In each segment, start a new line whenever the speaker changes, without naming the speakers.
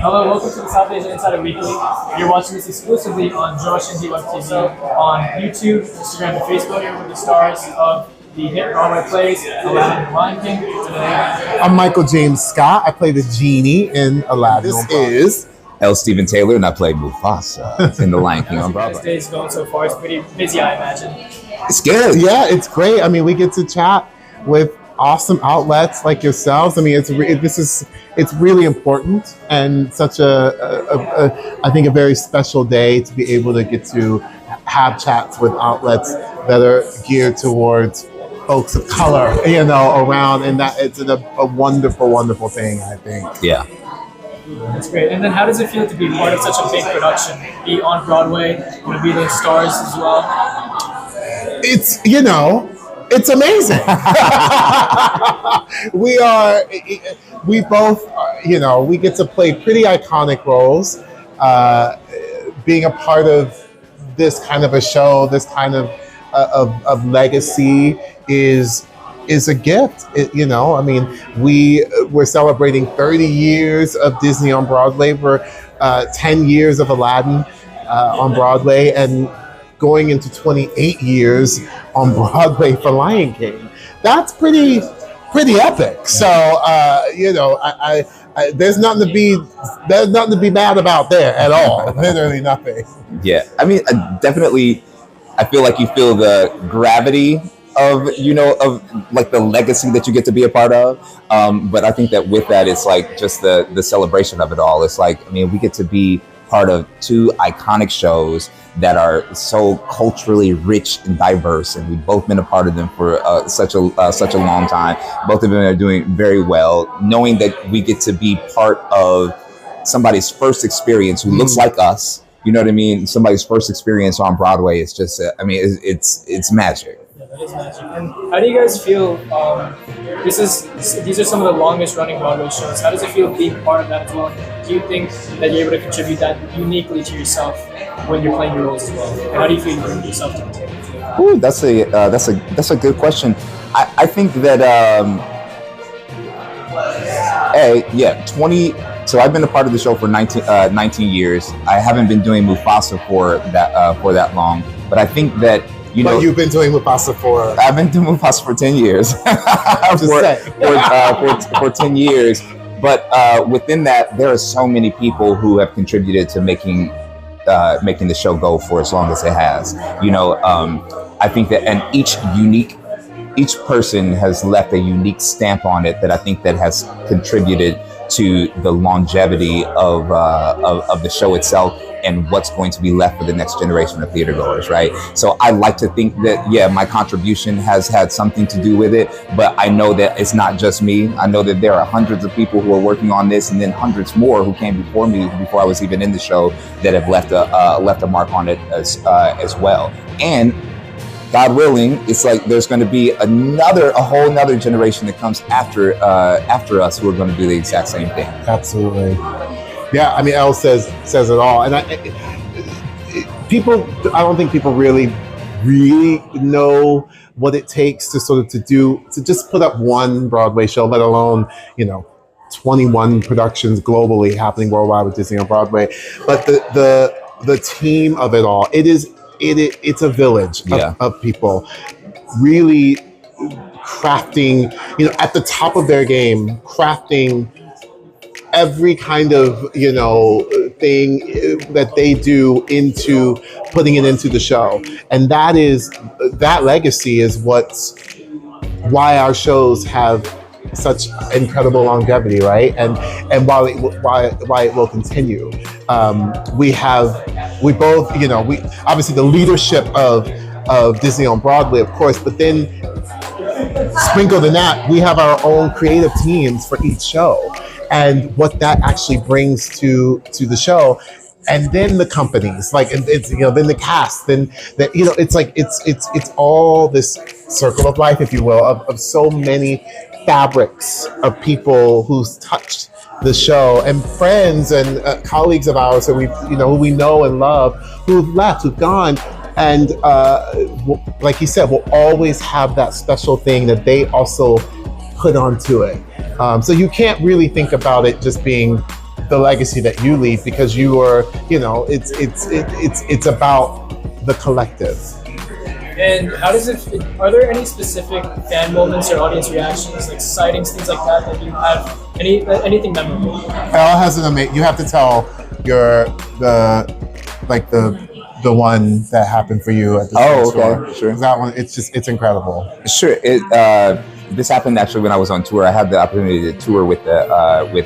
Hello, welcome to the South Asia Insider Weekly. You're watching this exclusively on Josh and WebTV on YouTube, Instagram, and Facebook with the stars of the hit Broadway plays Aladin and Lion King. Today,
I'm Michael James Scott. I play the genie in Aladin. This is
L. Stephen Taylor, and I played Mufasa in The Lion King on Broadway.
This day's going so far. It's pretty busy, I imagine.
It's good.
Yeah, it's great. I mean, we get to chat with awesome outlets like yourselves. I mean, it's really important and such I think a very special day to be able to get to have chats with outlets that are geared towards folks of color, around, and that it's a wonderful, wonderful thing, I think.
Yeah.
That's great. And then how does it feel to be part of such a big production? Be on Broadway, be the stars as well?
It's amazing. we both, we get to play pretty iconic roles. Being a part of this kind of a show, this kind of legacy is a gift. We're celebrating 30 years of Disney on Broadway. We're 10 years of Aladin on Broadway, and going into 28 years on Broadway for Lion King. That's pretty epic. So there's nothing to be mad about there at all. Literally nothing.
Yeah, I mean, definitely. I feel like you feel the gravity of like the legacy that you get to be a part of. But I think that with that, it's like just the celebration of it all. It's like, I mean, we get to be part of two iconic shows that are so culturally rich and diverse, and we've both been a part of them for such a long time. Both of them are doing very well. Knowing that we get to be part of somebody's first experience who looks like us, you know what I mean? Somebody's first experience on Broadway is just, it's magic.
Yeah, that is magic. And how do you guys feel? These are some of the longest running Broadway shows. How does it feel being part of that as well? Do you think that you're able to contribute that uniquely to yourself when you're playing your roles as well? And how do you feel you bring yourself to the table?
Ooh, that's a good question. I think that 20. So I've been a part of the show for 19 years. I haven't been doing Mufasa for that long, but I think that
But you've been doing Mufasa for...
I've been doing Mufasa for 10 years. for 10 years. But within that, there are so many people who have contributed to making the show go for as long as it has. I think that, and each person has left a unique stamp on it that I think that has contributed to the longevity of the show itself and what's going to be left for the next generation of theater goers, right? So I like to think that, my contribution has had something to do with it, but I know that it's not just me. I know that there are hundreds of people who are working on this, and then hundreds more who came before me, before I was even in the show, that have left a mark on it as well. And God willing, it's like there's going to be a whole nother generation that comes after us who are going to do the exact same thing.
Absolutely. Yeah, I mean, Elle says it all, and I don't think people really know what it takes to just put up one Broadway show, let alone 21 productions globally happening worldwide with Disney on Broadway. But the team of it all, it's a village of people really crafting, at the top of their game, crafting every kind of thing that they do into putting it into the show. And that legacy is why our shows have such incredible longevity, right? And why it will continue. We both, we obviously the leadership of Disney on Broadway, of course, but then sprinkled in that, we have our own creative teams for each show, and what that actually brings to the show. And then the companies, like it's then the cast, then that it's like it's all this circle of life, if you will, of so many fabrics of people who's touched the show, and friends and colleagues of ours that who we know and love, who've left, who've gone, and like you said, we'll always have that special thing that they also put onto it. So you can't really think about it just being the legacy that you leave, because you are, you know, it's about the collective.
And how does it? Are there any specific fan moments or audience reactions, like sightings, things like that, that you have? Anything memorable?
Elle has an amazing. You have to tell the one that happened for you at the store.
Sure.
That one, it's incredible.
Sure. This happened actually when I was on tour. I had the opportunity to tour with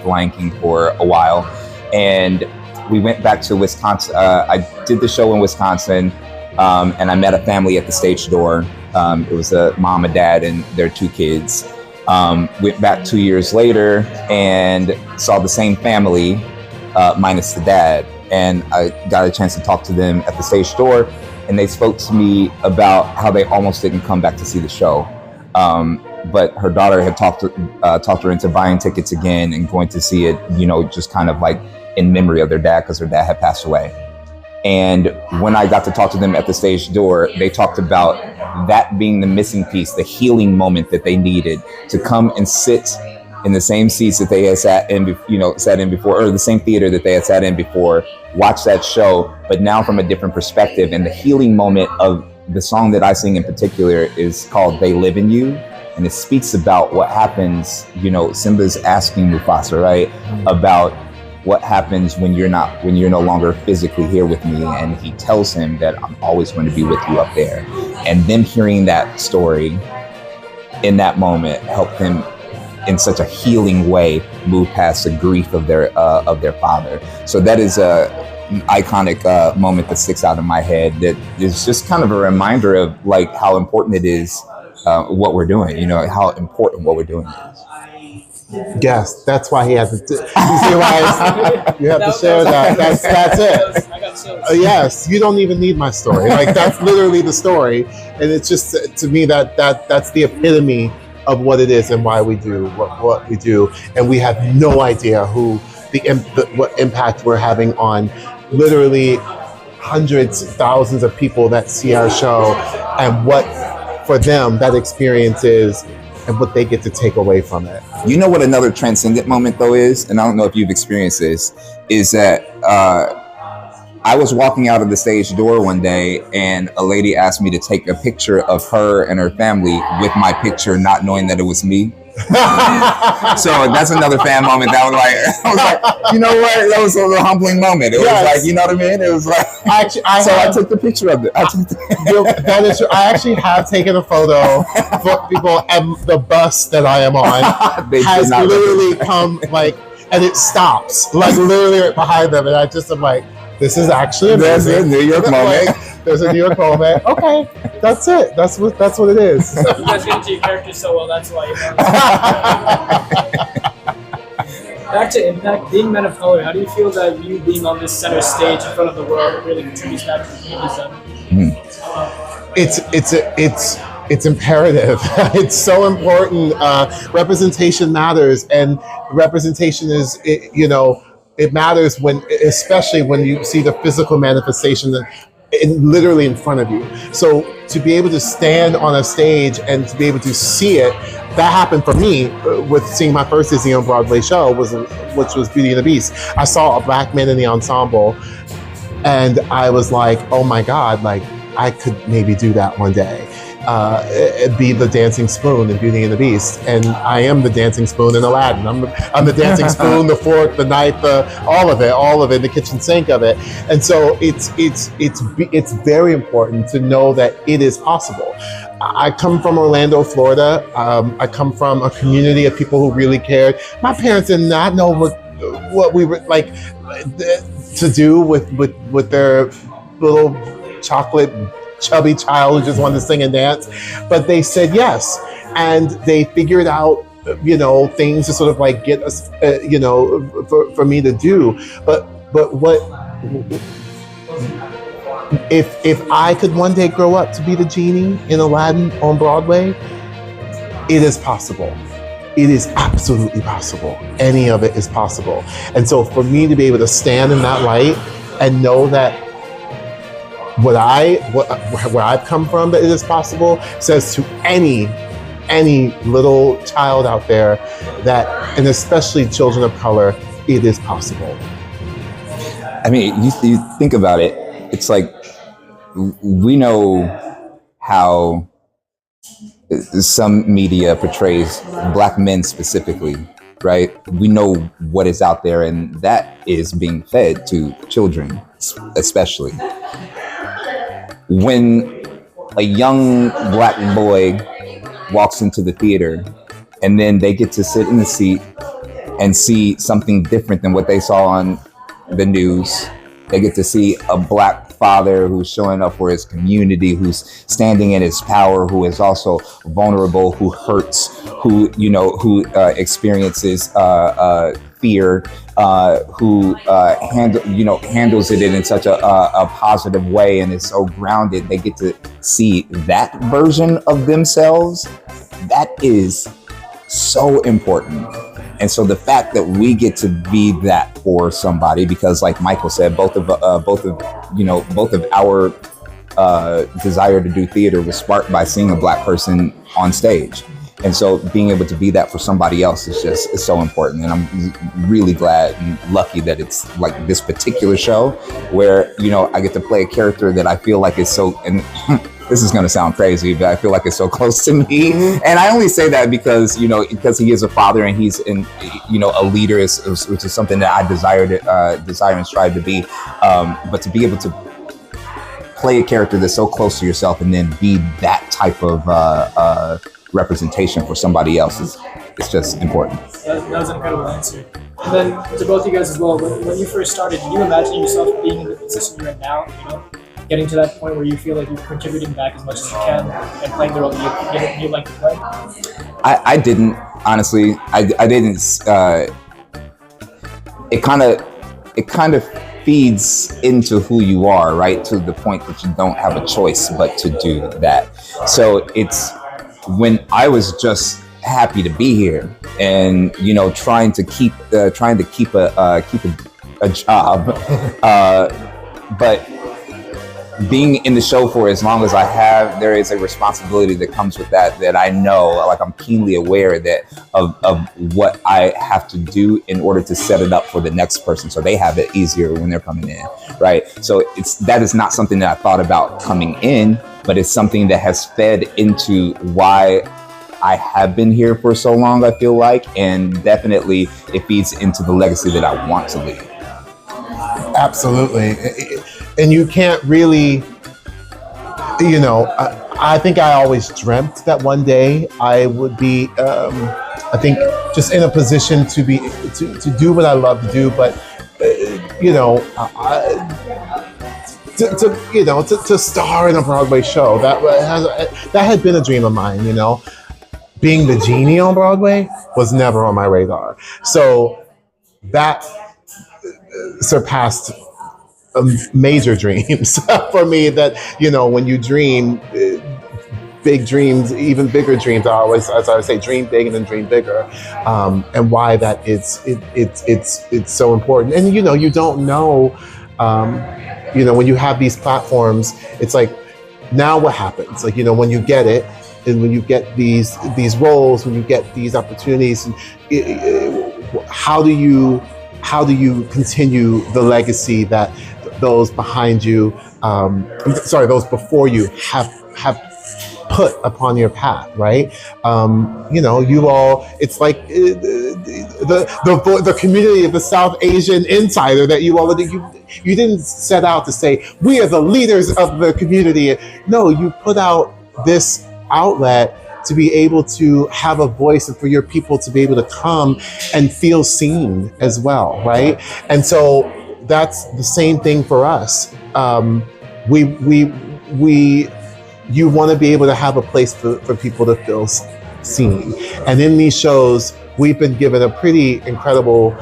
Lion King for a while, and we went back to Wisconsin. I did the show in Wisconsin, and I met a family at the stage door. It was a mom and dad and their 2 kids. Went back 2 years later and saw the same family, minus the dad. And I got a chance to talk to them at the stage door, and they spoke to me about how they almost didn't come back to see the show. But her daughter had talked her into buying tickets again and going to see it, you know, just kind of like in memory of their dad, because their dad had passed away. And when I got to talk to them at the stage door, they talked about that being the missing piece, the healing moment that they needed to come and sit in the same seats that they had sat in before, or the same theater that they had sat in before, watch that show, but now from a different perspective. And the healing moment of the song that I sing in particular is called They Live in You. And it speaks about what happens, you know, Simba's asking Mufasa, right, about what happens when you're no longer physically here with me. And he tells him that I'm always going to be with you up there. And them hearing that story in that moment helped them in such a healing way move past the grief of their father. So that is an iconic moment that sticks out in my head, that is just kind of a reminder of like how important it is, what we're doing, you know, how important what we're doing is.
Yes, that's why he has to. You see why you have to share that. That's it.
I got chills.
Yes, you don't even need my story. Like, that's literally the story, and it's just, to me, that's the epitome of what it is and why we do what we do, and we have no idea what impact we're having on literally hundreds, thousands of people that see our show, and what for them that experience is, and what they get to take away from it.
You know what another transcendent moment though is, and I don't know if you've experienced this, is that I was walking out of the stage door one day, and a lady asked me to take a picture of her and her family with my picture, not knowing that it was me. So that's another fan moment. That was like, I was like, you know what? That was a little humbling moment. It was like, you know what I mean? It was like, I took the picture of it.
That is true. I actually have taken a photo for people, and the bus that I am on has literally come like, and it stops like literally right behind them, and I just am like, this is actually amazing.
There's a New York moment.
Like, there's a New York moment. Okay, that's it. That's what it is.
You guys get into your character so well, that's why. Back to impact, being men of color, how do you feel that you being on this center stage in front of the world really contributes back to the community?
It's imperative. It's so important. Representation matters, and representation is, it matters especially when you see the physical manifestation literally in front of you. So to be able to stand on a stage and to be able to see it, that happened for me with seeing my first Disney on Broadway show, which was Beauty and the Beast. I saw a black man in the ensemble, and I was like, oh my God, like I could maybe do that one day. Be the dancing spoon in Beauty and the Beast, and I am the dancing spoon in Aladdin. I'm the dancing spoon, the fork, the knife, all of it, the kitchen sink of it. And so it's very important to know that it is possible. I come from Orlando, Florida. I come from a community of people who really cared. My parents did not know what we were like to do with their little chocolate chubby child who just wanted to sing and dance, but they said yes, and they figured out things to sort of like get us for me to do. But what if I could one day grow up to be the genie in Aladdin on Broadway? It is possible. It is absolutely possible. Any of it is possible. And so for me to be able to stand in that light and know that where I've come from, that it is possible, says to any little child out there that, and especially children of color, it is possible.
I mean, you think about it, it's like we know how some media portrays Black men specifically, right? We know what is out there, and that is being fed to children, especially. When a young Black boy walks into the theater and then they get to sit in the seat and see something different than what they saw on the news. They get to see a Black father who's showing up for his community, who's standing in his power, who is also vulnerable, who hurts, who experiences fear, who handles it in such a positive way and is so grounded. They get to see that version of themselves. That is so important. And so the fact that we get to be that for somebody, because like Michael said, both of our desire to do theater was sparked by seeing a Black person on stage. And so being able to be that for somebody else is so important. And I'm really glad and lucky that it's like this particular show where, I get to play a character that I feel like is so, and this is going to sound crazy, but I feel like it's so close to me. And I only say that because he is a father and he's a leader, which is something that I desire and strive to be. But to be able to play a character that's so close to yourself and then be that type of representation for somebody else it's just important.
That was an incredible answer. And then to both of you guys as well, when you first started, did you imagine yourself being in the position you're in now? Getting to that point where you feel like you're contributing back as much as you can and playing the role you like to play?
I didn't, honestly. I didn't. It kind of feeds into who you are, right? To the point that you don't have a choice but to do that. So it's when I was just happy to be here and trying to keep a job, but being in the show for as long as I have, there is a responsibility that comes with that I know, like I'm keenly aware of what I have to do in order to set it up for the next person so they have it easier when they're coming in, right? So that is not something that I thought about coming in, but it's something that has fed into why I have been here for so long, I feel like, and definitely it feeds into the legacy that I want to leave.
Absolutely. And you can't really, I think I always dreamt that one day I would be, I think, just in a position to do what I love to do, but, to star in a Broadway show, that had been a dream of mine, Being the genie on Broadway was never on my radar. So that surpassed major dreams for me that, when you dream big dreams, even bigger dreams, I always, as I would say, dream big and then dream bigger. And why that it's so important. And, you don't know, when you have these platforms, it's like, now what happens? Like, when you get it, and when you get these roles, when you get these opportunities, how do you continue the legacy that those behind you, those before you have put upon your path, right? You all, it's like the community of the South Asian insider that you didn't set out to say, we are the leaders of the community. No, you put out this outlet to be able to have a voice and for your people to be able to come and feel seen as well, right? And so that's the same thing for us. You want to be able to have a place for people to feel seen. And in these shows, we've been given a pretty incredible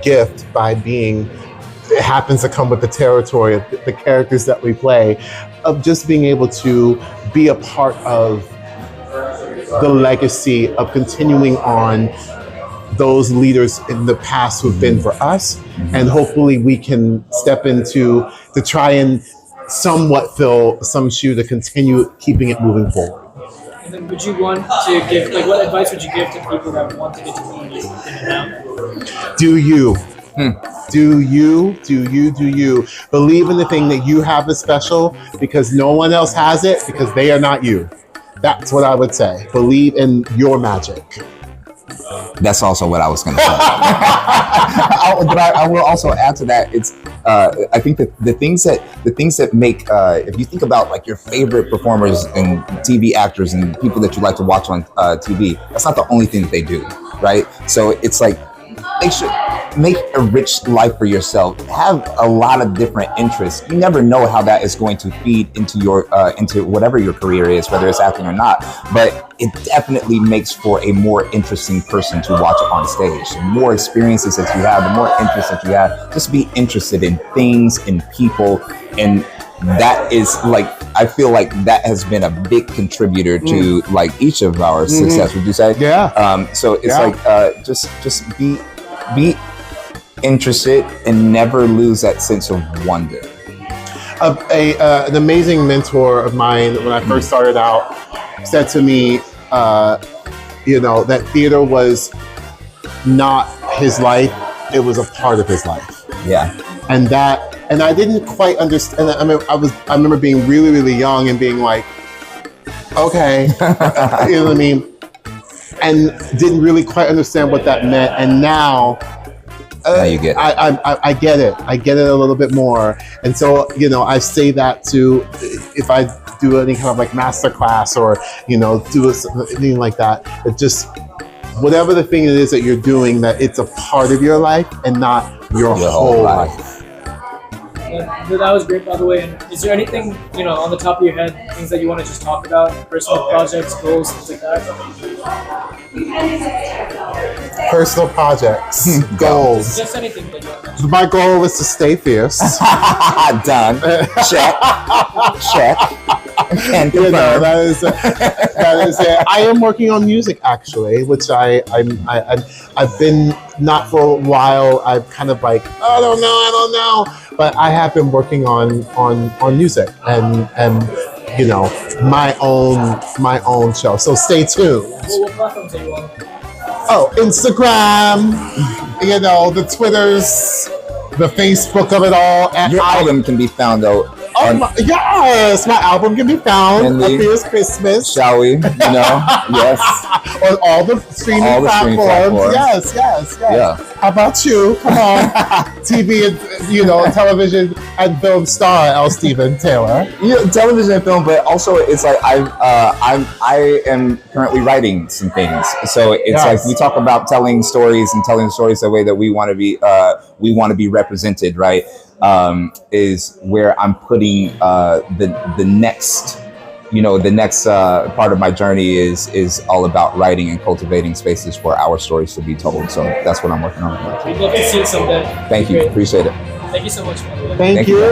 gift by it happens to come with the territory of the characters that we play, of just being able to be a part of the legacy of continuing on those leaders in the past who've been for us. And hopefully we can step into to try and somewhat fill some shoe to continue keeping it moving forward.
And then would you want to give, what advice would you give to people that want to get to know you in and out?
Do you. Do you. Believe in the thing that you have is special because no one else has it because they are not you. That's what I would say. Believe in your magic.
That's also what I was going to say. But I will also add to that. It's I think that the things that make if you think about like your favorite performers and TV actors and people that you like to watch on TV, that's not the only thing that they do, right? So it's like make a rich life for yourself. Have a lot of different interests. You never know how that is going to feed into your into whatever your career is, whether it's acting or not. But it definitely makes for a more interesting person to watch on stage. The more experiences that you have, the more interests that you have, just be interested in things and people. And that is like, I feel like that has been a big contributor to like each of our success, would you say?
Yeah.
So it's like, just be interested and never lose that sense of wonder.
An amazing mentor of mine when I first started out said to me, that theater was not his life, it was a part of his life.
Yeah.
And I didn't quite understand. I mean, I remember being really, really young and being like, okay, you know what I mean? And didn't really quite understand what that meant. And now,
you get it.
I get it. I get it a little bit more. And so, I say that to, if I do any kind of like master class or, do anything like that, it just, whatever the thing it is that you're doing, that it's a part of your life and not your whole life.
That was great, by the way. And is there anything, on the top of your head, things that you want to just talk about, personal projects, goals, things like that?
Personal projects, goals.
Just anything that you want to mention.
My goal is to stay fierce.
Done. Check. And
that is it. I am working on music actually, which I've been not for a while. I've kind of like I don't know, but I have been working on music and my own show. So stay tuned.
What platforms are you on?
Oh, Instagram, the Twitters, the Facebook of it all. And
your album can be found though.
Yes, my album can be found. Happy Christmas.
Shall we? Yes.
On all the streaming platforms. Yes.
Yeah.
How about you? Come on. TV and television and film star L. Stephen Taylor.
Television and film, but also it's like I am currently writing some things. So it's like we talk about telling stories and telling stories the way that we want to be represented, right? Is where I'm putting the next part of my journey is all about writing and cultivating spaces for our stories to be told. So that's what I'm working on.
We'd love to see it someday.
Thank you. Appreciate it.
Thank you so much.
Thank you.